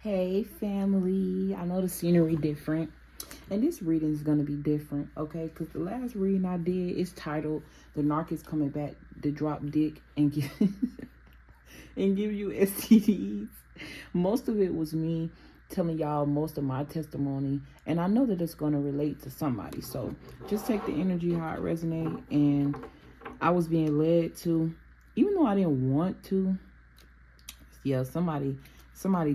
Hey family, I know the scenery different and this reading is going to be different, okay? Because the last reading I did is titled The Narc is Coming Back to Drop Dick and give, and give you STDs. Most of it was me telling y'all most of my testimony, and I know that it's going to relate to somebody. So just take the energy how it resonates, and I was being led to, even though I didn't want to, yeah, somebody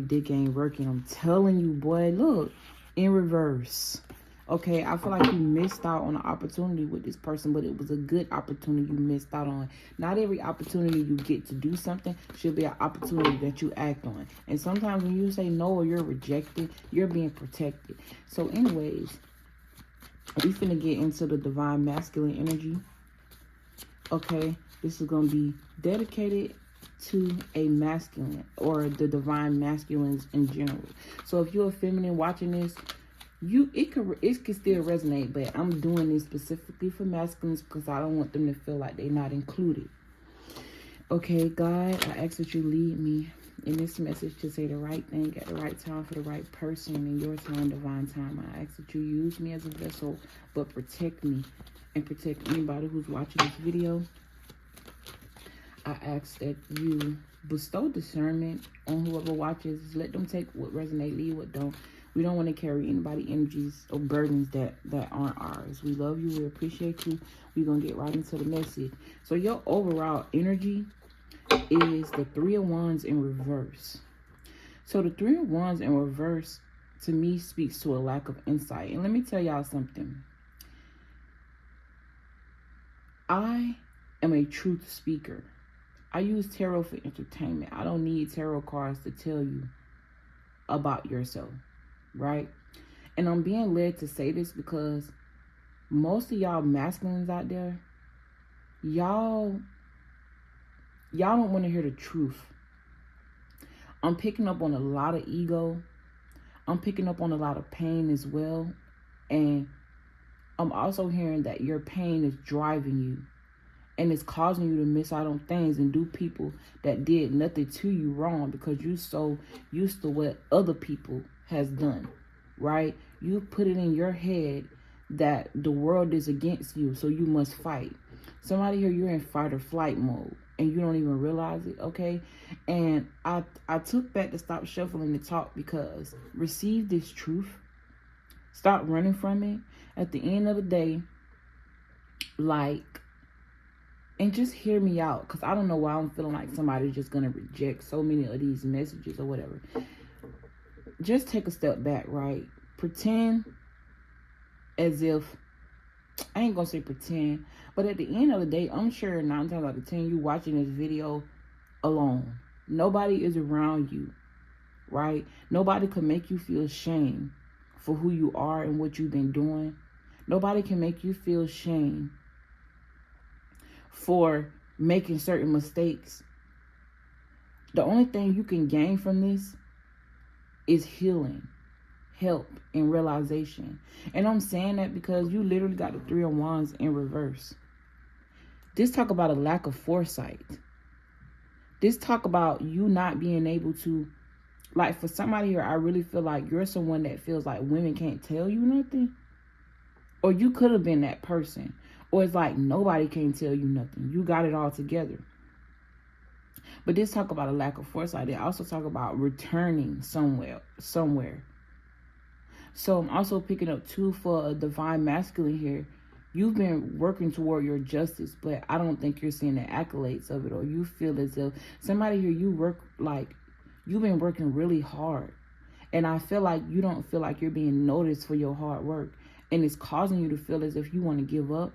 dick ain't working. I'm telling you, boy, look, in reverse. Okay, I feel like you missed out on an opportunity with this person, but it was a good opportunity you missed out on. Not every opportunity you get to do something should be an opportunity that you act on. And sometimes when you say no or you're rejected, you're being protected. So anyways, we finna get into the divine masculine energy. Okay, this is going to be dedicated to a masculine or the divine masculines in general. So if you're a feminine watching this, it could still resonate, but I'm doing this specifically for masculines because I don't want them to feel like they're not included. Okay, God, I ask that you lead me in this message to say the right thing at the right time for the right person in your time, divine time. I ask that you use me as a vessel, but protect me and protect anybody who's watching this video. I ask that you bestow discernment on whoever watches. Let them take what resonates, leave what don't. We don't want to carry anybody energies or burdens that aren't ours. We love you. We appreciate you. We're going to get right into the message. So your overall energy is the Three of Wands in reverse. So the Three of Wands in reverse, to me, speaks to a lack of insight. And let me tell y'all something. I am a truth speaker. I use tarot for entertainment. I don't need tarot cards to tell you about yourself, right? And I'm being led to say this because most of y'all masculines out there, y'all don't want to hear the truth. I'm picking up on a lot of ego. I'm picking up on a lot of pain as well. And I'm also hearing that your pain is driving you. And it's causing you to miss out on things and do people that did nothing to you wrong because you're so used to what other people has done, right? You put it in your head that the world is against you, so you must fight. Somebody here, you're in fight or flight mode and you don't even realize it, okay? And I took that to stop shuffling the talk because receive this truth. Stop running from it. At the end of the day, and just hear me out, because I don't know why I'm feeling like somebody's just going to reject so many of these messages or whatever. Just take a step back, right? Pretend as if, I ain't going to say pretend, but at the end of the day, I'm sure 9 times out of 10, you watching this video alone. Nobody is around you, right? Nobody can make you feel shame for who you are and what you've been doing. Nobody can make you feel shame for making certain mistakes. The only thing you can gain from this is healing, help, and realization. And I'm saying that because you literally got the Three of Wands in reverse. This talk about a lack of foresight. This talk about you not being able to, like, for somebody here, I really feel like you're someone that feels like women can't tell you nothing. Or you could have been that person. Or it's like nobody can tell you nothing. You got it all together. But this talk about a lack of foresight. They also talk about returning somewhere. So I'm also picking up too for a divine masculine here. You've been working toward your justice, but I don't think you're seeing the accolades of it. Or you feel as if somebody here, you've been working really hard. And I feel like you don't feel like you're being noticed for your hard work. And it's causing you to feel as if you want to give up.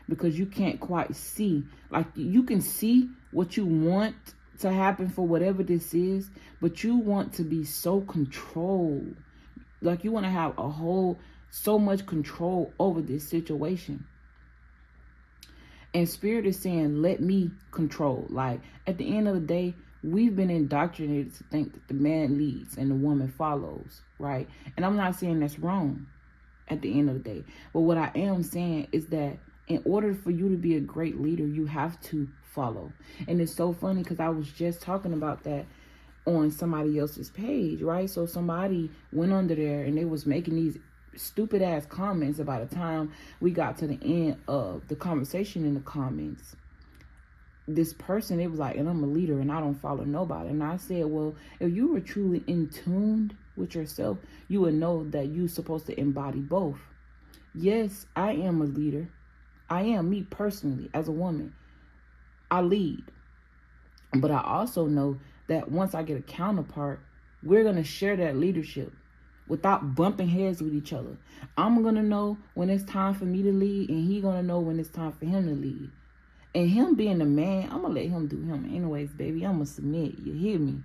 Because you can't quite see. Like, you can see what you want to happen for whatever this is, but you want to be so controlled. Like, you want to have so much control over this situation. And Spirit is saying, let me control. Like, at the end of the day, we've been indoctrinated to think that the man leads and the woman follows, right? And I'm not saying that's wrong at the end of the day. But what I am saying is that in order for you to be a great leader, you have to follow. And it's so funny because I was just talking about that on somebody else's page, right? So somebody went under there and they was making these stupid ass comments. About the time we got to the end of the conversation in the comments, this person, it was like, and I'm a leader and I don't follow nobody. And I said, well, if you were truly in tune with yourself, you would know that you're supposed to embody both. Yes, I am a leader. I am, me personally, as a woman. I lead. But I also know that once I get a counterpart, we're going to share that leadership without bumping heads with each other. I'm going to know when it's time for me to lead, and he's going to know when it's time for him to lead. And him being the man, I'm going to let him do him. Anyways, baby, I'm going to submit. You hear me?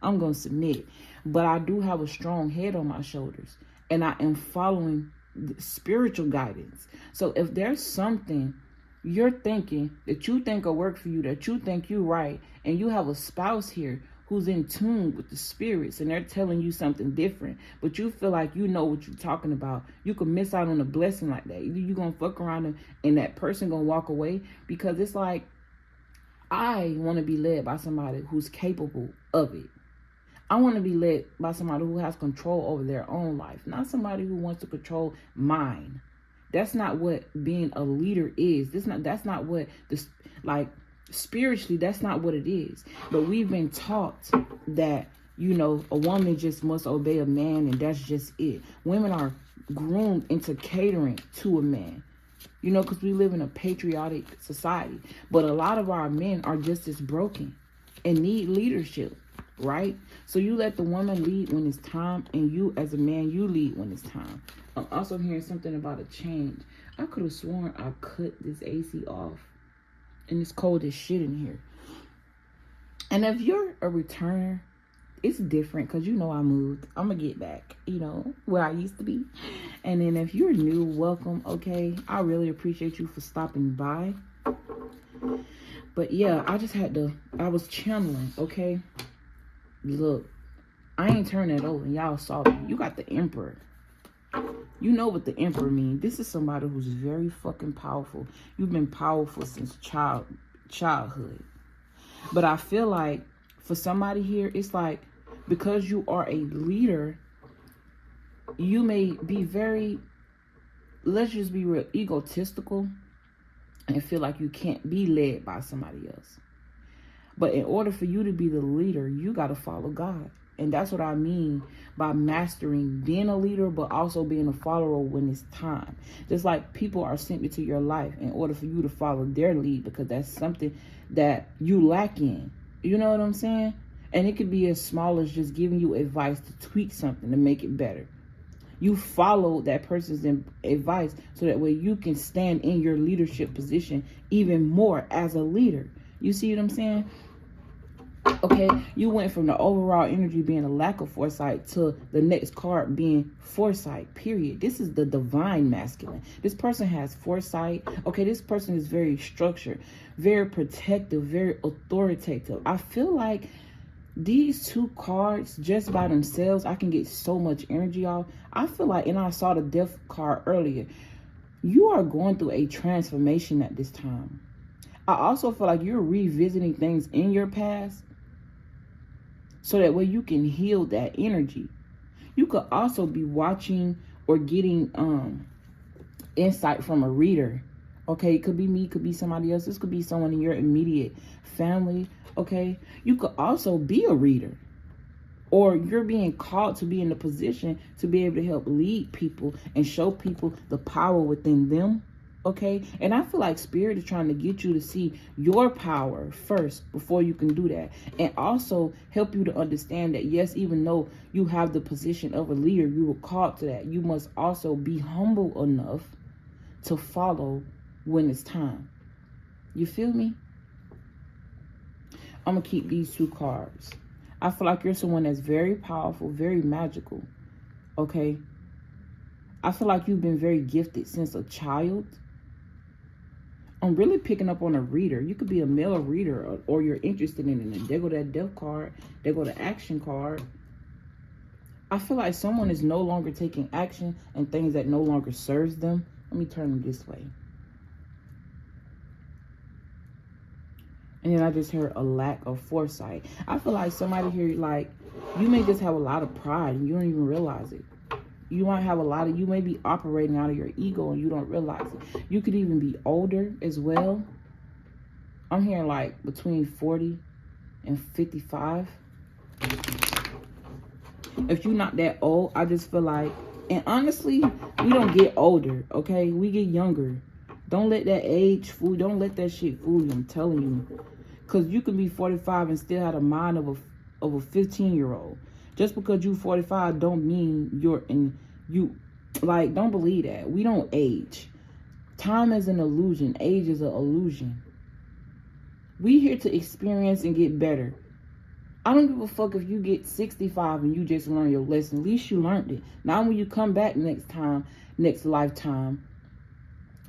I'm going to submit. But I do have a strong head on my shoulders. And I am following the spiritual guidance. So if there's something you're thinking that you think will work for you, that you think you're right, and you have a spouse here who's in tune with the spirits and they're telling you something different, but you feel like you know what you're talking about, you could miss out on a blessing like that. You're going to fuck around and that person going to walk away, because it's like, I want to be led by somebody who's capable of it. I want to be led by somebody who has control over their own life, not somebody who wants to control mine. That's not what being a leader is. That's not what this, like, spiritually, that's not what it is. But we've been taught that, you know, a woman just must obey a man and that's just it. Women are groomed into catering to a man, you know, because we live in a patriotic society. But a lot of our men are just as broken and need leadership, right? So you let the woman lead when it's time, and you as a man, you lead when it's time. I'm also hearing something about a change. I could have sworn I cut this AC off, and it's cold as shit in here. And if you're a returner, it's different, because you know I moved. I'm going to get back, you know, where I used to be. And then if you're new, welcome, okay? I really appreciate you for stopping by. But yeah, I was channeling, okay? Look, I ain't turned that over. Y'all saw me. You got the Emperor. You know what the Emperor means. This is somebody who's very fucking powerful. You've been powerful since childhood. But I feel like for somebody here, it's like, because you are a leader, you may be very, let's just be real, egotistical, and feel like you can't be led by somebody else. But in order for you to be the leader, you got to follow God. And that's what I mean by mastering being a leader, but also being a follower when it's time. Just like people are sent into your life in order for you to follow their lead, because that's something that you lack in. You know what I'm saying? And it could be as small as just giving you advice to tweak something to make it better. You follow that person's advice so that way you can stand in your leadership position even more as a leader. You see what I'm saying? Okay, you went from the overall energy being a lack of foresight to the next card being foresight, period. This is the divine masculine. This person has foresight. Okay, this person is very structured, very protective, very authoritative. I feel like these two cards just by themselves, I can get so much energy off. I feel like, and I saw the death card earlier, you are going through a transformation at this time. I also feel like you're revisiting things in your past so that way you can heal that energy. You could also be watching or getting insight from a reader. Okay, it could be me, it could be somebody else. This could be someone in your immediate family. Okay, you could also be a reader, or you're being called to be in the position to be able to help lead people and show people the power within them. Okay, and I feel like Spirit is trying to get you to see your power first before you can do that, and also help you to understand that yes, even though you have the position of a leader, you were called to that, you must also be humble enough to follow when it's time. You feel me? I'm gonna keep these two cards. I feel like you're someone that's very powerful, very magical. Okay, I feel like you've been very gifted since a child. I'm really picking up on a reader. You could be a male reader, or you're interested in it. There go that death card. There go the action card. I feel like someone is no longer taking action and things that no longer serves them. Let me turn them this way. And then I just heard a lack of foresight. I feel like somebody here, like, you may just have a lot of pride and you don't even realize it. You might have you may be operating out of your ego and you don't realize it. You could even be older as well. I'm hearing like between 40 and 55. If you're not that old, I just feel like, and honestly, we don't get older, okay? We get younger. Don't let that age fool, don't let that shit fool you, I'm telling you. Because you can be 45 and still have the mind of a 15-year-old. Just because you 45 don't mean don't believe that. We don't age. Time is an illusion. Age is an illusion. We here to experience and get better. I don't give a fuck if you get 65 and you just learn your lesson. At least you learned it. Now when you come back next lifetime,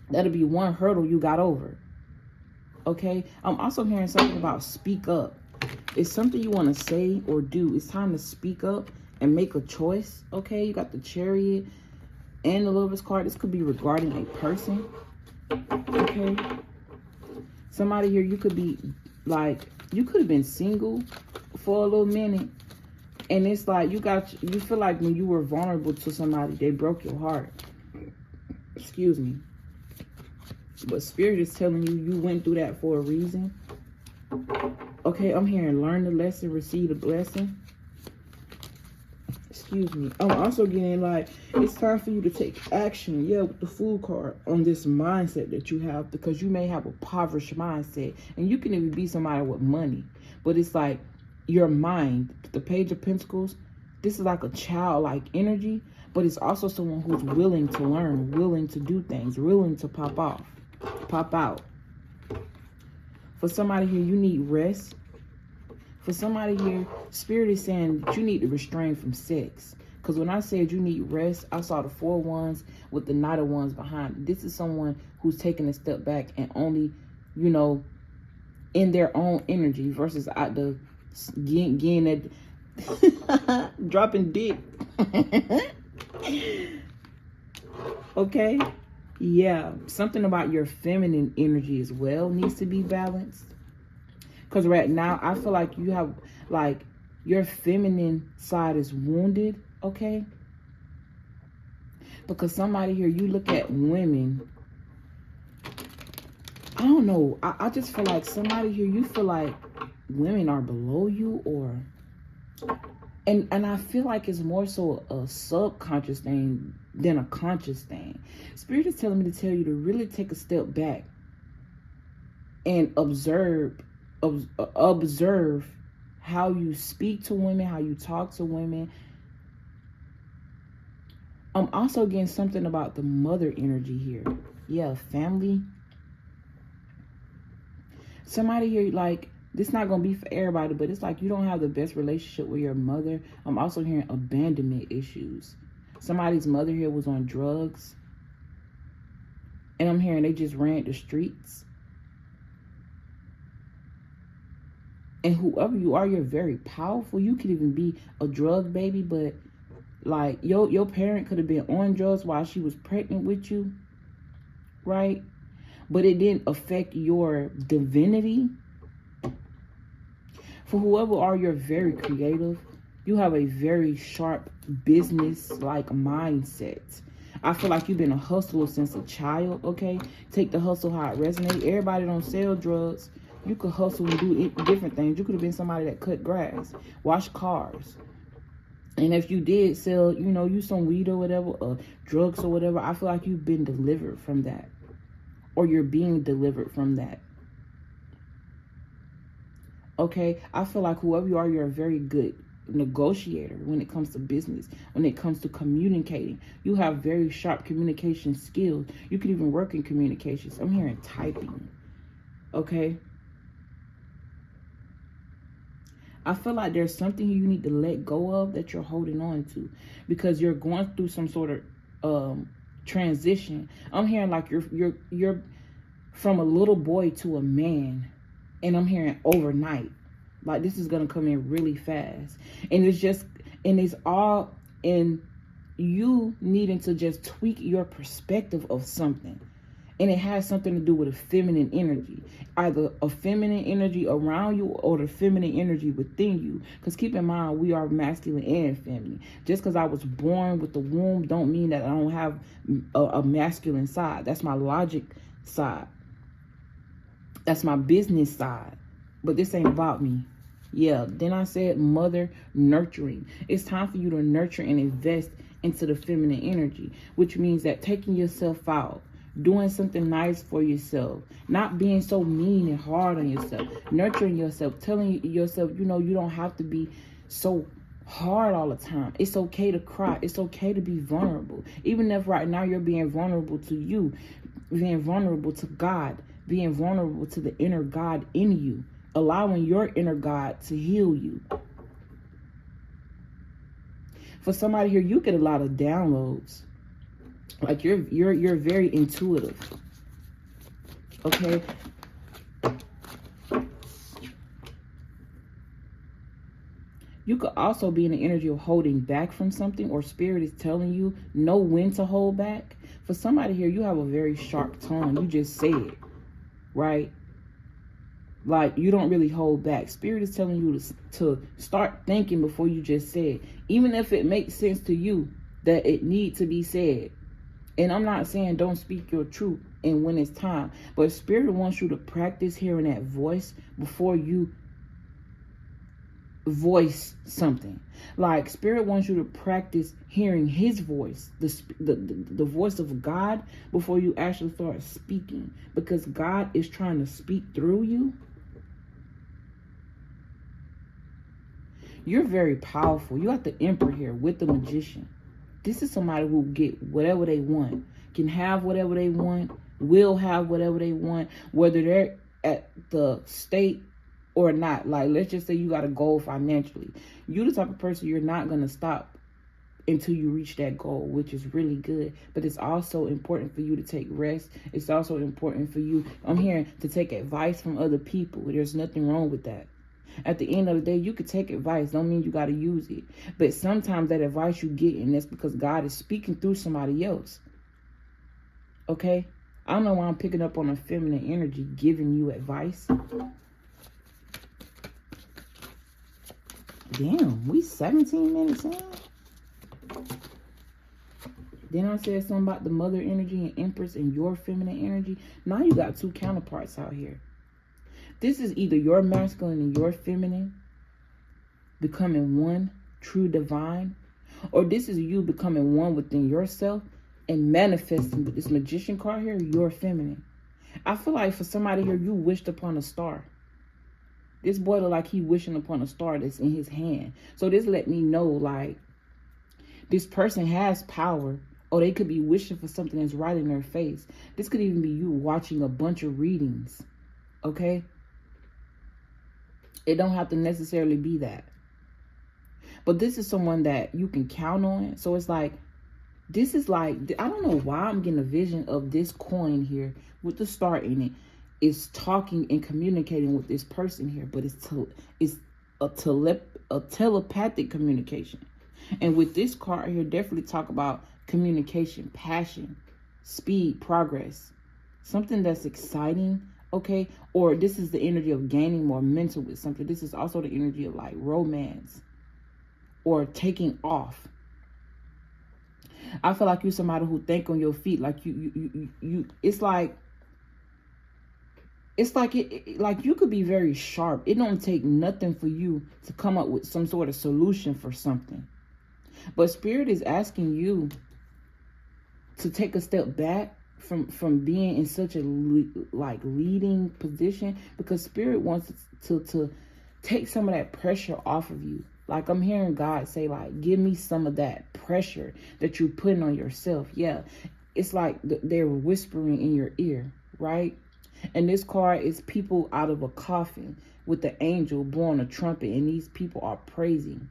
that'll be one hurdle you got over. Okay? I'm also hearing something about speak up. It's something you want to say or do. It's time to speak up and make a choice. Okay? You got the Chariot and the Lover's card. This could be regarding a person. Okay? Somebody here, you could be like, you could have been single for a little minute. And it's like you feel like when you were vulnerable to somebody, they broke your heart. Excuse me. But Spirit is telling you, you went through that for a reason. Okay, I'm hearing learn the lesson, receive the blessing. Excuse me. I'm also getting like, it's time for you to take action. Yeah, with the Fool card on this mindset that you have. Because you may have a impoverished mindset. And you can even be somebody with money. But it's like your mind, the Page of Pentacles, this is like a childlike energy. But it's also someone who's willing to learn, willing to do things, willing to pop out. For somebody here, you need rest. For somebody here, Spirit is saying that you need to restrain from sex. Because when I said you need rest, I saw the 4 wands with the Knight of Wands behind it. This is someone who's taking a step back and only, you know, in their own energy versus out the getting that dropping dick. Okay? Yeah, something about your feminine energy as well needs to be balanced. Because right now, I feel like you have, like, your feminine side is wounded, okay? Because somebody here, you look at women, I don't know, I just feel like somebody here, you feel like women are below you, or, and I feel like it's more so a subconscious thing than a conscious thing. Spirit is telling me to tell you to really take a step back and observe how you speak to women, how you talk to women. I'm also getting something about the mother energy here. Yeah, family. Somebody here, like, this not going to be for everybody, but it's like you don't have the best relationship with your mother. I'm also hearing abandonment issues. Somebody's mother here was on drugs. And I'm hearing they just ran the streets. And whoever you are, you're very powerful. You could even be a drug baby, but like your parent could have been on drugs while she was pregnant with you, right? But it didn't affect your divinity. For whoever are, you're very creative. You have a very sharp business-like mindset. I feel like you've been a hustler since a child, okay? Take the hustle how it resonates. Everybody don't sell drugs. You could hustle and do different things. You could have been somebody that cut grass, wash cars. And if you did sell, you know, you some weed or whatever, or drugs or whatever, I feel like you've been delivered from that. Or you're being delivered from that. Okay? I feel like whoever you are, you're a very good negotiator when it comes to business, when it comes to communicating. You have very sharp communication skills. You could even work in communications. I'm hearing typing. Okay? I feel like there's something you need to let go of that you're holding on to, because you're going through some sort of transition. I'm hearing like you're from a little boy to a man, and I'm hearing overnight. Like this is gonna come in really fast, and it's all in you needing to just tweak your perspective of something. And it has something to do with a feminine energy. Either a feminine energy around you or the feminine energy within you. Because keep in mind, we are masculine and feminine. Just because I was born with the womb don't mean that I don't have a masculine side. That's my logic side. That's my business side. But this ain't about me. Yeah, then I said mother nurturing. It's time for you to nurture and invest into the feminine energy. Which means that taking yourself out. Doing something nice for yourself. Not being so mean and hard on yourself. Nurturing yourself. Telling yourself, you know, you don't have to be so hard all the time. It's okay to cry. It's okay to be vulnerable. Even if right now you're being vulnerable to you. Being vulnerable to God. Being vulnerable to the inner God in you. Allowing your inner God to heal you. For somebody here, you get a lot of downloads. Like you're very intuitive. Okay. You could also be in the energy of holding back from something, or spirit is telling you know when to hold back. For somebody here, you have a very sharp tongue. You just say it, right? Like you don't really hold back. Spirit is telling you to start thinking before you just say it. Even if it makes sense to you that it needs to be said. And I'm not saying don't speak your truth and when it's time. But Spirit wants you to practice hearing that voice before you voice something. Like Spirit wants you to practice hearing His voice, the voice of God, before you actually start speaking. Because God is trying to speak through you. You're very powerful. You got the Emperor here with the Magician. This is somebody who get whatever they want, can have whatever they want, will have whatever they want, whether they're at the state or not. Like, let's just say you got a goal financially. You're the type of person, you're not going to stop until you reach that goal, which is really good. But it's also important for you to take rest. It's also important for you, I'm hearing, to take advice from other people. There's nothing wrong with that. At the end of the day, you could take advice. Don't mean you got to use it. But sometimes that advice you get, and that's because God is speaking through somebody else. Okay? I don't know why I'm picking up on a feminine energy giving you advice. Damn, we 17 minutes in. Then I said something about the mother energy and empress and your feminine energy. Now you got two counterparts out here. This is either your masculine and your feminine becoming one, true divine, or this is you becoming one within yourself and manifesting with this Magician card here, your feminine. I feel like for somebody here, you wished upon a star. This boy look like he wishing upon a star that's in his hand. So this let me know, like, this person has power, or they could be wishing for something that's right in their face. This could even be you watching a bunch of readings, okay? It don't have to necessarily be that. But this is someone that you can count on. So it's like, this is like, I don't know why I'm getting a vision of this coin here with the star in it. Is talking and communicating with this person here. But it's a telepathic communication. And with this card here, definitely talk about communication, passion, speed, progress. Something that's exciting. Okay, or this is the energy of gaining more mental with something. This is also the energy of like romance or taking off. I feel like you're somebody who think on your feet. Like you it's like you could be very sharp. It don't take nothing for you to come up with some sort of solution for something. But Spirit is asking you to take a step back from being in such a leading position, because Spirit wants to take some of that pressure off of you. Like I'm hearing God say, like, give me some of that pressure that you're putting on yourself. Yeah, it's like they're whispering in your ear, right? And this card is people out of a coffin with the angel blowing a trumpet, and these people are praising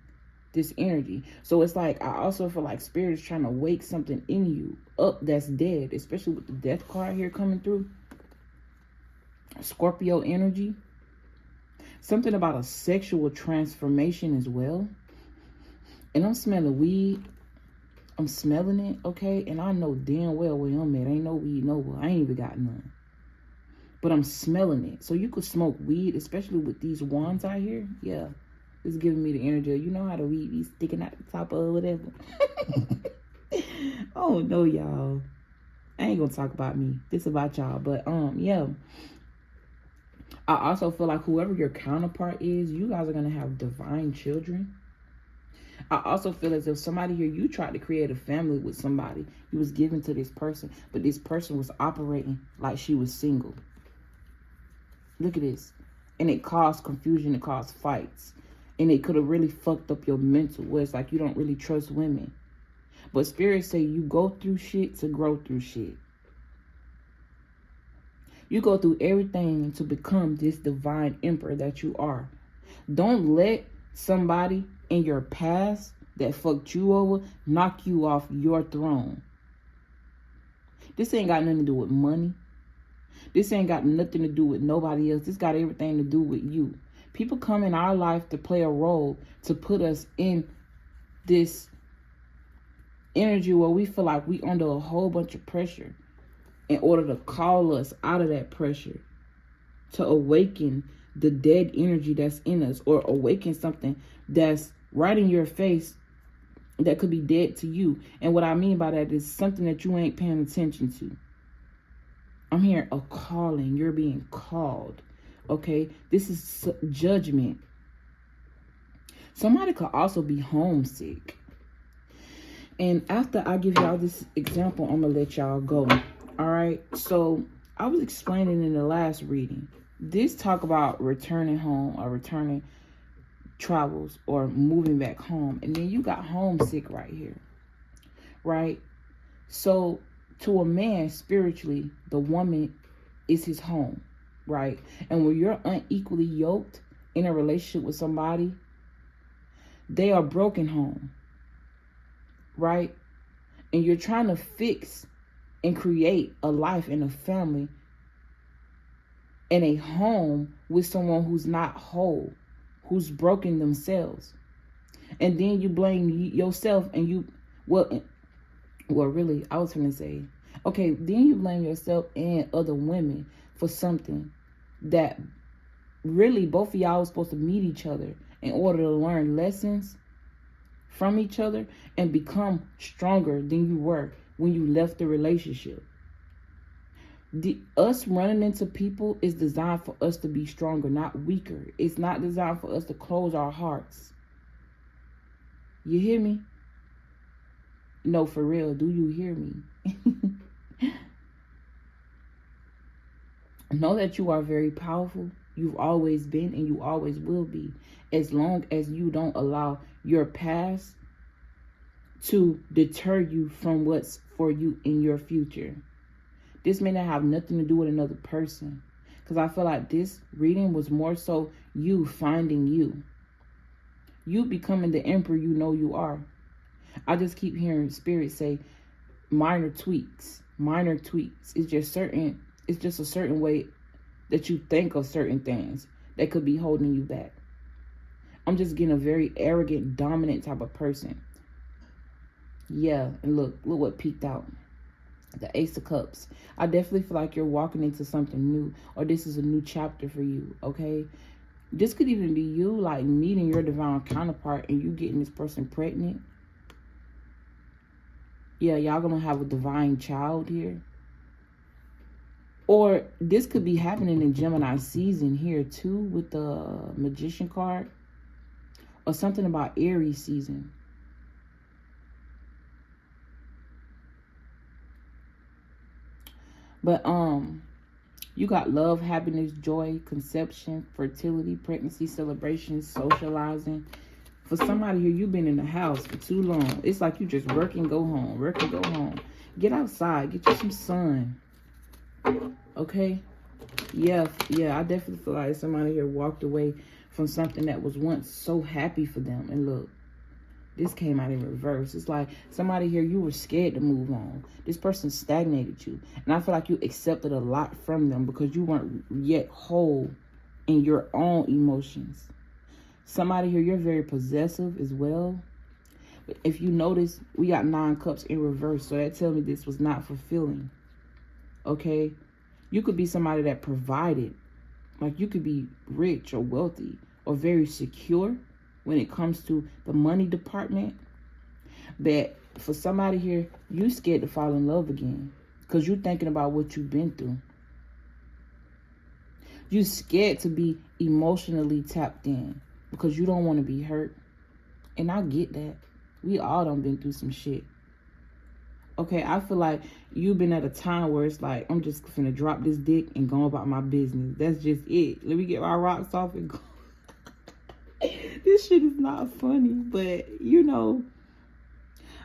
this energy. So it's like, I also feel like Spirit is trying to wake something in you up that's dead, especially with the death card here coming through. Scorpio energy. Something about a sexual transformation as well. And I'm smelling weed. I'm smelling it, okay? And I know damn well where I'm at. Ain't no weed nowhere. I ain't even got none. But I'm smelling it. So you could smoke weed, especially with these wands out here. Yeah. It's giving me the energy. You know how the weed be sticking out the top of whatever. Oh, no, y'all. I ain't gonna talk about me. This about y'all. But, yeah. I also feel like whoever your counterpart is, you guys are gonna have divine children. I also feel as if somebody here, you tried to create a family with somebody. You was given to this person, but this person was operating like she was single. Look at this. And it caused confusion, it caused fights. And it could have really fucked up your mental, where it's like you don't really trust women. But spirits say you go through shit to grow through shit. You go through everything to become this divine emperor that you are. Don't let somebody in your past that fucked you over knock you off your throne. This ain't got nothing to do with money. This ain't got nothing to do with nobody else. This got everything to do with you. People come in our life to play a role, to put us in this energy where we feel like we under a whole bunch of pressure, in order to call us out of that pressure, to awaken the dead energy that's in us, or awaken something that's right in your face that could be dead to you. And what I mean by that is something that you ain't paying attention to. I'm hearing a calling. You're being called. Okay? This is judgment. Somebody could also be homesick. And after I give y'all this example, I'm going to let y'all go. All right? So I was explaining in the last reading. This talk about returning home, or returning travels, or moving back home. And then you got homesick right here. Right? So to a man, spiritually, the woman is his home. Right? And when you're unequally yoked in a relationship with somebody, they are broken home. Right? And you're trying to fix and create a life and a family and a home with someone who's not whole, who's broken themselves. And then you blame yourself, and you, well, really, I was going to say, okay, then you blame yourself and other women for something that really both of y'all was supposed to meet each other in order to learn lessons from each other and become stronger than you were when you left the relationship. Us running into people is designed for us to be stronger, not weaker. It's not designed for us to close our hearts. You hear me? No, for real. Do you hear me? Know that you are very powerful. You've always been, and you always will be, as long as you don't allow your past to deter you from what's for you in your future. This may not have nothing to do with another person, because I feel like this reading was more so you finding you. You becoming the emperor you know you are. I just keep hearing spirit say minor tweaks. Minor tweaks. It's just a certain way that you think of certain things that could be holding you back. I'm just getting a very arrogant, dominant type of person. Yeah, and look what peeked out. The Ace of Cups. I definitely feel like you're walking into something new, or this is a new chapter for you, okay? This could even be you, like, meeting your divine counterpart and you getting this person pregnant. Yeah, y'all gonna have a divine child here. Or this could be happening in Gemini season here too, with the Magician card. Or something about Aries season. But you got love, happiness, joy, conception, fertility, pregnancy, celebrations, socializing. For somebody here, you've been in the house for too long. It's like you just work and go home, work and go home. Get outside, get you some sun. Okay? Yeah, I definitely feel like somebody here walked away from something that was once so happy for them. And look, this came out in reverse. It's like somebody here, you were scared to move on. This person stagnated you. And I feel like you accepted a lot from them because you weren't yet whole in your own emotions. Somebody here, you're very possessive as well. If you notice, we got 9 cups in reverse. So that tells me this was not fulfilling. Okay? You could be somebody that provided. Like you could be rich or wealthy or very secure when it comes to the money department. But for somebody here, you scared to fall in love again. Because you're thinking about what you've been through. You're scared to be emotionally tapped in. Because you don't want to be hurt. And I get that. We all done been through some shit. Okay, I feel like you've been at a time where it's like, I'm just finna drop this dick and go about my business. That's just it. Let me get my rocks off and go. This shit is not funny, but you know.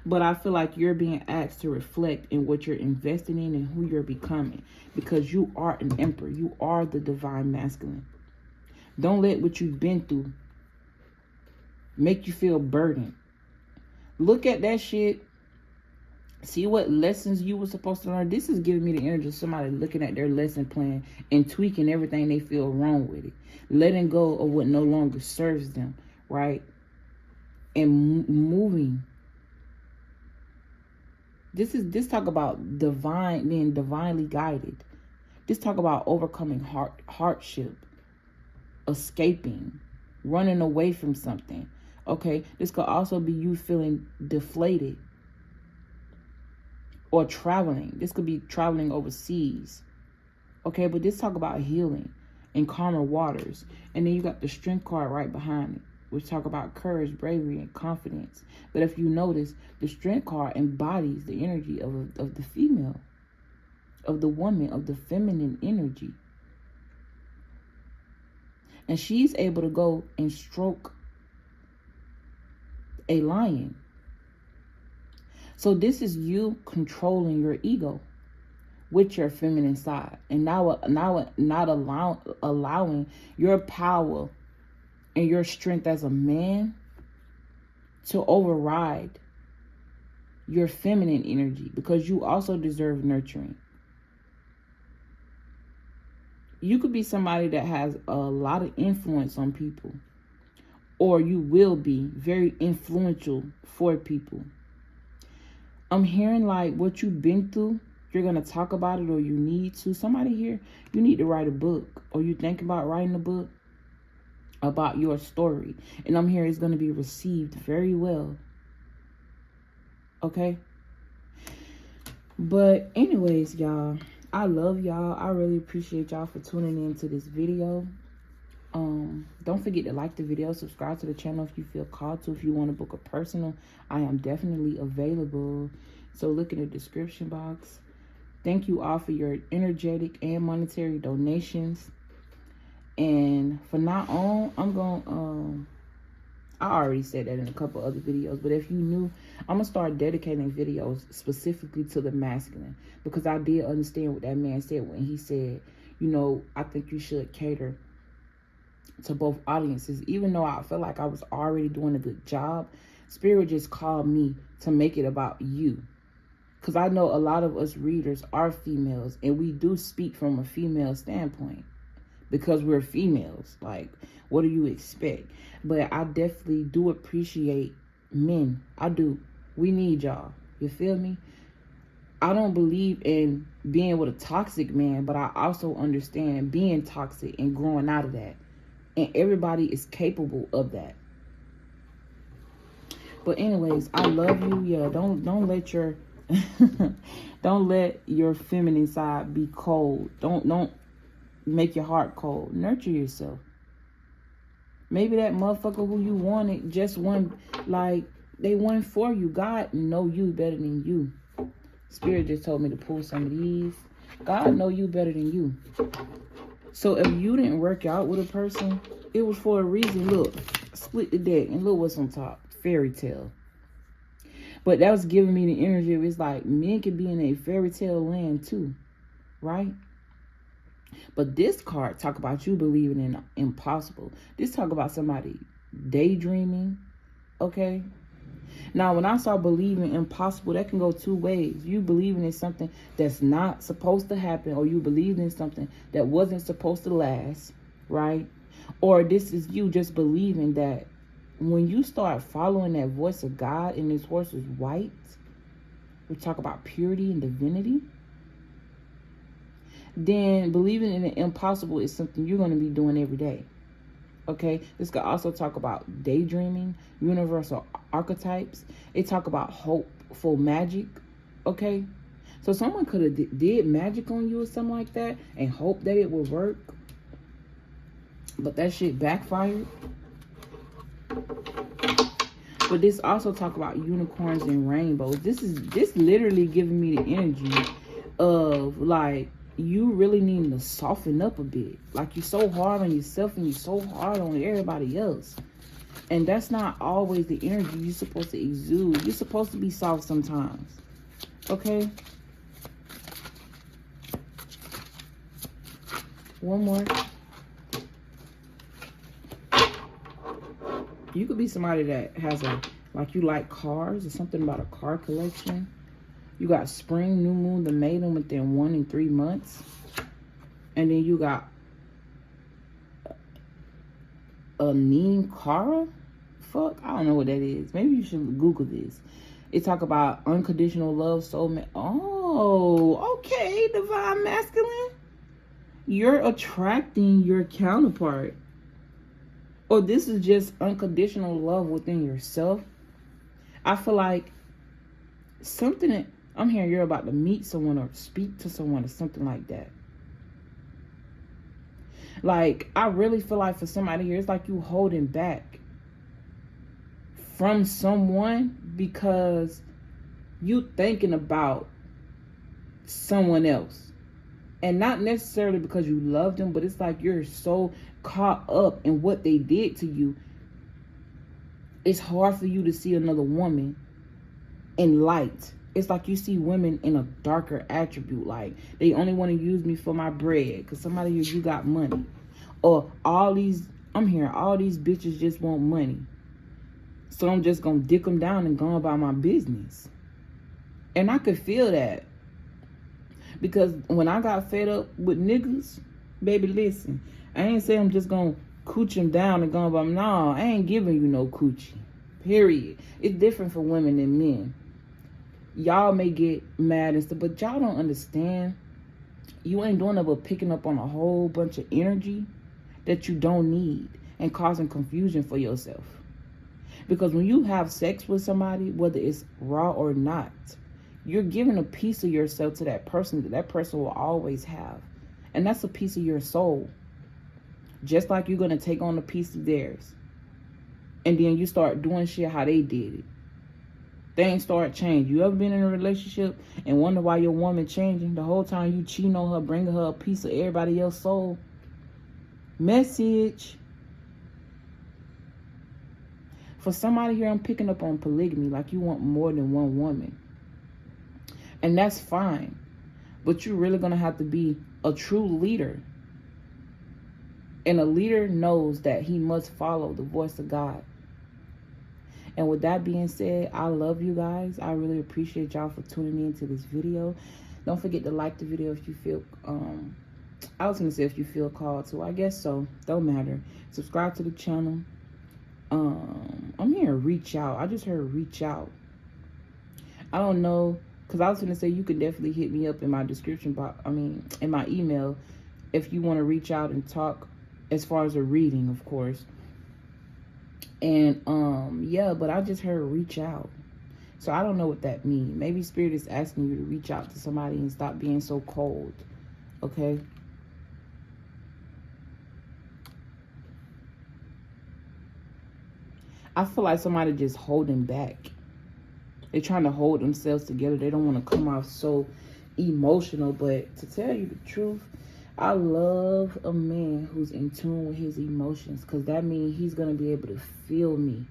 But I feel like you're being asked to reflect in what you're investing in and who you're becoming. Because you are an emperor. You are the divine masculine. Don't let what you've been through make you feel burdened. Look at that shit. See what lessons you were supposed to learn. This is giving me the energy of somebody looking at their lesson plan and tweaking everything they feel wrong with it. Letting go of what no longer serves them, right? And moving. This talk about being divinely guided. This talk about overcoming hardship, escaping, running away from something. Okay, this could also be you feeling deflated. Or traveling. This could be traveling overseas. Okay, but this talk about healing and calmer waters. And then you got the Strength card right behind it, which talk about courage, bravery, and confidence. But if you notice, the Strength card embodies the energy of the female, of the woman, of the feminine energy. And she's able to go and stroke a lion. So this is you controlling your ego with your feminine side. And now not allowing your power and your strength as a man to override your feminine energy. Because you also deserve nurturing. You could be somebody that has a lot of influence on people. Or you will be very influential for people. I'm hearing like what you've been through, you're going to talk about it or you need to. Somebody here, you need to write a book or you think about writing a book about your story. And I'm hearing it's going to be received very well. Okay? But anyways, y'all, I love y'all. I really appreciate y'all for tuning in to this video. Don't forget to like the video, subscribe to the channel if you feel called to. If you want to book a personal, I am definitely available. So look in the description box. Thank you all for your energetic and monetary donations. And from now on, I'm going I already said that in a couple other videos, but if you knew, I'm going to start dedicating videos specifically to the masculine, because I did understand what that man said when he said, you know, I think you should cater to both audiences. Even though I felt like I was already doing a good job, Spirit just called me to make it about you. Because I know a lot of us readers are females, and we do speak from a female standpoint because we're females. Like, what do you expect? But I definitely do appreciate men. I do. We need y'all. You feel me? I don't believe in being with a toxic man, but I also understand being toxic and growing out of that. And everybody is capable of that. But anyways, I love you. Yeah, don't let your don't let your feminine side be cold. Don't make your heart cold. Nurture yourself. Maybe that motherfucker who you wanted just won, like, they won for you. God know you better than you. Spirit just told me to pull some of these. God know you better than you. So if you didn't work out with a person, it was for a reason. Look, split the deck and look what's on top. Fairy tale. But that was giving me the energy of, it's like men can be in a fairy tale land too, right? But this card talk about you believing in impossible. This talk about somebody daydreaming, okay? Now, when I saw believing impossible, that can go two ways. You believing in something that's not supposed to happen, or you believing in something that wasn't supposed to last, right? Or this is you just believing that when you start following that voice of God and this horse is white, we talk about purity and divinity, then believing in the impossible is something you're going to be doing every day. Okay, this could also talk about daydreaming, universal archetypes. It talk about hopeful magic. Okay, so someone could have did magic on you or something like that and hope that it would work, but that shit backfired. But this also talk about unicorns and rainbows. This literally giving me the energy of like, you really need to soften up a bit. Like, you're so hard on yourself and you're so hard on everybody else. And that's not always the energy you're supposed to exude. You're supposed to be soft sometimes. Okay? One more. You could be somebody that has like you like cars or something about a car collection. You got spring, new moon, the maiden within 1 and 3 months. And then you got a Neem Kara? Fuck, I don't know what that is. Maybe you should Google this. It talk about unconditional love, soulmate. Oh, okay, divine masculine. You're attracting your counterpart. Or this is just unconditional love within yourself. I feel like something that I'm hearing, you're about to meet someone or speak to someone or something like that. Like, I really feel like for somebody here, it's like you holding back from someone because you thinking about someone else. And not necessarily because you love them, but it's like you're so caught up in what they did to you. It's hard for you to see another woman in light. It's like you see women in a darker attribute. Like, they only want to use me for my bread because somebody here, you got money. Or I'm hearing all these bitches just want money. So I'm just going to dick them down and go about my business. And I could feel that. Because when I got fed up with niggas, baby, listen. I ain't say I'm just going to cooch them down and go about, no, I ain't giving you no coochie. Period. It's different for women than men. Y'all may get mad and stuff, but y'all don't understand. You ain't doing it but picking up on a whole bunch of energy that you don't need and causing confusion for yourself. Because when you have sex with somebody, whether it's raw or not, you're giving a piece of yourself to that person that person will always have. And that's a piece of your soul. Just like you're going to take on a piece of theirs. And then you start doing shit how they did it. Things start changing. You ever been in a relationship and wonder why your woman changing? The whole time you cheating on her, bringing her a piece of everybody else's soul. Message. For somebody here, I'm picking up on polygamy. Like, you want more than one woman. And that's fine. But you're really going to have to be a true leader. And a leader knows that he must follow the voice of God. And with that being said, I love you guys. I really appreciate y'all for tuning in to this video. Don't forget to like the video if you feel, I was going to say if you feel called to. I guess so. Don't matter. Subscribe to the channel. I'm hearing reach out. I just heard reach out. I don't know. Because I was going to say you can definitely hit me up in my description box. In my email. If you want to reach out and talk as far as a reading, of course. And, yeah, but I just heard reach out. So I don't know what that means. Maybe Spirit is asking you to reach out to somebody and stop being so cold. Okay? I feel like somebody just holding back. They're trying to hold themselves together. They don't want to come off so emotional. But to tell you the truth, I love a man who's in tune with his emotions, because that means he's going to be able to feel me.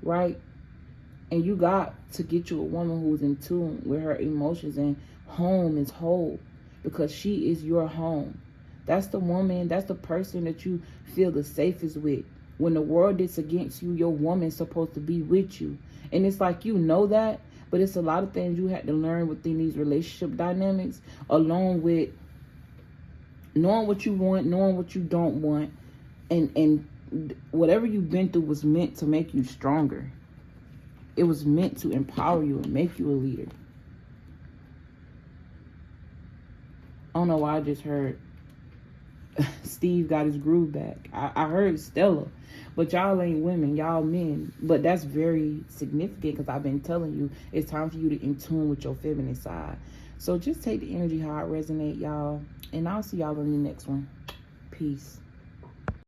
Right? And you got to get you a woman who's in tune with her emotions, and home is whole, because she is your home. That's the woman, that's the person that you feel the safest with. When the world is against you, your woman's supposed to be with you. And it's like, you know that, but it's a lot of things you had to learn within these relationship dynamics, along with knowing what you want, knowing what you don't want, and whatever you've been through was meant to make you stronger. It was meant to empower you and make you a leader. I don't know why I just heard Steve got his groove back. I heard Stella. But y'all ain't women, y'all men. But that's very significant because I've been telling you it's time for you to in tune with your feminine side. So just take the energy how it resonates, y'all. And I'll see y'all in the next one. Peace.